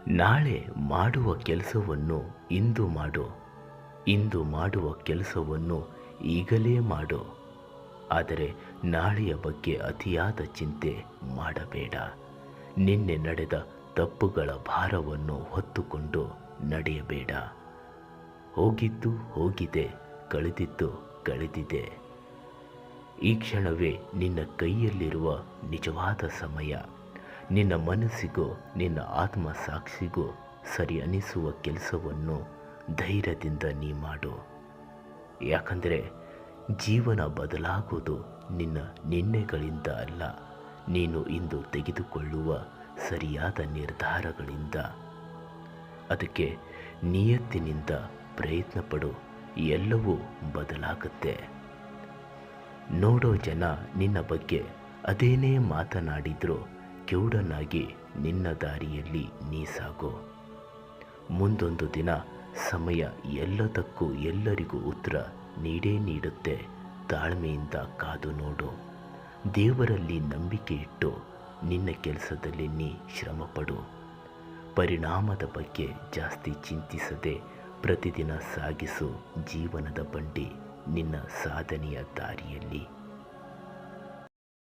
ನಾಳೆ ಮಾಡುವ ಕೆಲಸವನ್ನು ಇಂದು ಮಾಡು, ಇಂದು ಮಾಡುವ ಕೆಲಸವನ್ನು ಈಗಲೇ ಮಾಡು. ಆದರೆ ನಾಳೆಯ ಬಗ್ಗೆ ಅತಿಯಾದ ಚಿಂತೆ ಮಾಡಬೇಡ. ನಿನ್ನೆ ನಡೆದ ತಪ್ಪುಗಳ ಭಾರವನ್ನು ಹೊತ್ತುಕೊಂಡು ನಡೆಯಬೇಡ. ಹೋಗಿದ್ದು ಹೋಗಿದೆ, ಕಳೆದಿದ್ದು ಕಳೆದಿದೆ. ಈ ಕ್ಷಣವೇ ನಿನ್ನ ಕೈಯಲ್ಲಿರುವ ನಿಜವಾದ ಸಮಯ. ನಿನ್ನ ಮನಸ್ಸಿಗೂ ನಿನ್ನ ಆತ್ಮಸಾಕ್ಷಿಗೂ ಸರಿ ಅನಿಸುವ ಕೆಲಸವನ್ನು ಧೈರ್ಯದಿಂದ ನೀ ಮಾಡು. ಯಾಕಂದರೆ ಜೀವನ ಬದಲಾಗುವುದು ನಿನ್ನ ನಿನ್ನೆಗಳಿಂದ ಅಲ್ಲ, ನೀನು ಇಂದು ತೆಗೆದುಕೊಳ್ಳುವ ಸರಿಯಾದ ನಿರ್ಧಾರಗಳಿಂದ. ಅದಕ್ಕೆ ನಿಯತ್ತಿನಿಂದ ಪ್ರಯತ್ನ ಪಡು, ಎಲ್ಲವೂ ಬದಲಾಗುತ್ತೆ. ನೋಡೋ ಜನ ನಿನ್ನ ಬಗ್ಗೆ ಅದೇನೇ ಮಾತನಾಡಿದ್ರೂ ಕಿವುಡನಾಗಿ ನಿನ್ನ ದಾರಿಯಲ್ಲಿ ನೀ ಸಾಗು. ಮುಂದೊಂದು ದಿನ ಸಮಯ ಎಲ್ಲದಕ್ಕೂ ಎಲ್ಲರಿಗೂ ಉತ್ತರ ನೀಡೇ ನೀಡುತ್ತೆ. ತಾಳ್ಮೆಯಿಂದ ಕಾದು ನೋಡು. ದೇವರಲ್ಲಿ ನಂಬಿಕೆ ಇಟ್ಟು ನಿನ್ನ ಕೆಲಸದಲ್ಲಿ ನೀ ಶ್ರಮಪಡು. ಪರಿಣಾಮದ ಬಗ್ಗೆ ಜಾಸ್ತಿ ಚಿಂತಿಸದೆ ಪ್ರತಿದಿನ ಸಾಗಿಸು ಜೀವನದ ಬಂಡಿ ನಿನ್ನ ಸಾಧನೆಯ ದಾರಿಯಲ್ಲಿ.